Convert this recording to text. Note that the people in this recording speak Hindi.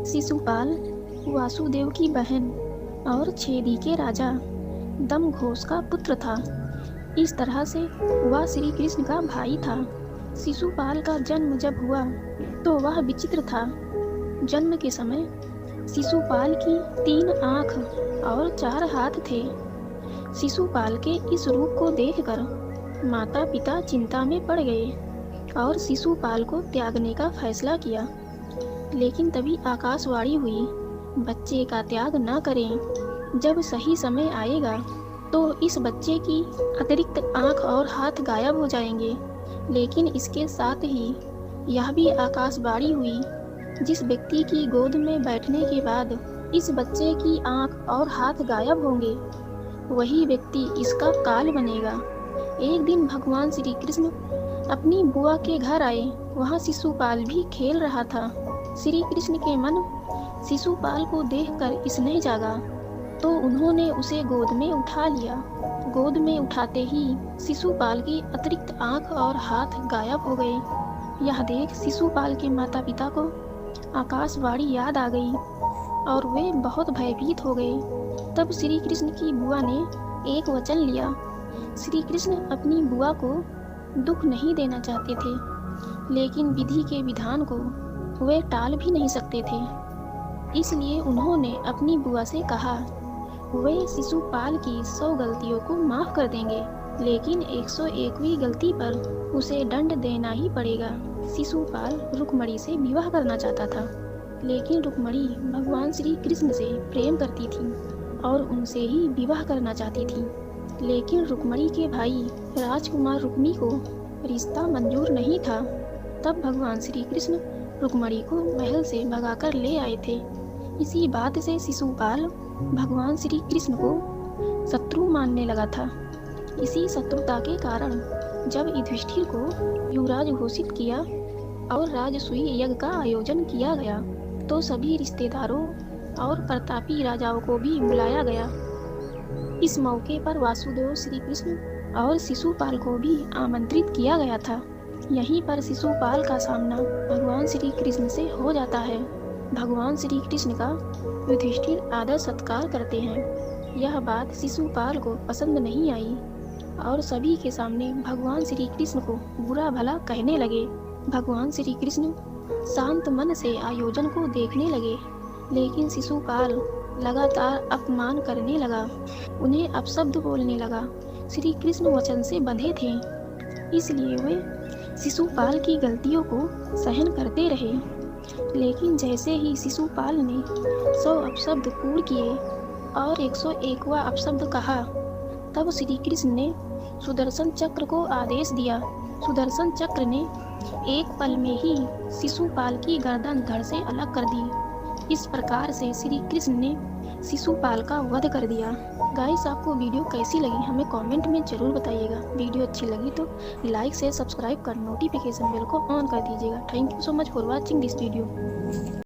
शिशुपाल वासुदेव की बहन और छेदी के राजा दमघोष का पुत्र था। इस तरह से वह श्री कृष्ण का भाई था। शिशुपाल का जन्म जब हुआ तो वह विचित्र था। जन्म के समय शिशुपाल की 3 आँख और 4 हाथ थे। शिशुपाल के इस रूप को देखकर माता पिता चिंता में पड़ गए और शिशुपाल को त्यागने का फैसला किया। लेकिन तभी आकाशवाणी हुई, बच्चे का त्याग न करें। जब सही समय आएगा तो इस बच्चे की अतिरिक्त आँख और हाथ गायब हो जाएंगे। लेकिन इसके साथ ही यह भी आकाशवाणी हुई, जिस व्यक्ति की गोद में बैठने के बाद इस बच्चे की आँख और हाथ गायब होंगे, वही व्यक्ति इसका काल बनेगा। एक दिन भगवान श्री कृष्ण अपनी बुआ के घर आए। वहाँ शिशुपाल भी खेल रहा था। श्री कृष्ण के मन शिशुपाल को देखकर स्नेह जागा तो उन्होंने उसे गोद में उठा लिया। गोद में उठाते ही शिशुपाल की अतिरिक्त आँख और हाथ गायब हो गए। यह देख शिशुपाल के माता पिता को आकाशवाणी याद आ गई और वे बहुत भयभीत हो गए। तब श्री कृष्ण की बुआ ने एक वचन लिया। श्री कृष्ण अपनी बुआ को दुख नहीं देना चाहते थे, लेकिन विधि के विधान को वे टाल भी नहीं सकते थे। इसलिए उन्होंने अपनी बुआ से कहा, वे शिशुपाल की 100 गलतियों को माफ़ कर देंगे, लेकिन 101वीं गलती पर उसे दंड देना ही पड़ेगा। शिशुपाल रुक्मणी से विवाह करना चाहता था, लेकिन रुक्मणी भगवान श्री कृष्ण से प्रेम करती थी और उनसे ही विवाह करना चाहती थी। लेकिन रुक्मणी के भाई राजकुमार रुक्मी को रिश्ता मंजूर नहीं था। तब भगवान श्री कृष्ण रुक्मणी को महल से भगाकर ले आए थे। इसी बात से शिशुपाल भगवान श्री कृष्ण को शत्रु मानने लगा था। इसी शत्रुता के कारण जब युधिष्ठिर को युवराज घोषित किया और राजसूय यज्ञ का आयोजन किया गया, तो सभी रिश्तेदारों और प्रतापी राजाओं को भी बुलाया गया। इस मौके पर वासुदेव श्री कृष्ण और शिशुपाल को भी आमंत्रित किया गया था। यहीं पर शिशुपाल का सामना भगवान श्री कृष्ण से हो जाता है। भगवान श्री कृष्ण का युधिष्ठिर आदर सत्कार करते हैं। यह बात शिशुपाल को पसंद नहीं आई और सभी के सामने भगवान श्री कृष्ण को बुरा भला कहने लगे। भगवान श्री कृष्ण शांत मन से आयोजन को देखने लगे, लेकिन शिशुपाल लगातार अपमान करने लगा, उन्हें अपशब्द बोलने लगा। श्री कृष्ण वचन से बंधे थे, इसलिए वे शिशुपाल की गलतियों को सहन करते रहे। लेकिन जैसे ही शिशुपाल ने 100 अपशब्द पूर्ण किए और 101वां अपशब्द कहा, तब श्री कृष्ण ने सुदर्शन चक्र को आदेश दिया। सुदर्शन चक्र ने एक पल में ही शिशुपाल की गर्दन धड़ से अलग कर दी। इस प्रकार से श्री कृष्ण ने शिशुपाल का वध कर दिया। गाइस, आपको वीडियो कैसी लगी हमें कमेंट में ज़रूर बताइएगा। वीडियो अच्छी लगी तो लाइक से सब्सक्राइब कर नोटिफिकेशन बेल को ऑन कर दीजिएगा। Thank you so much for watching this video.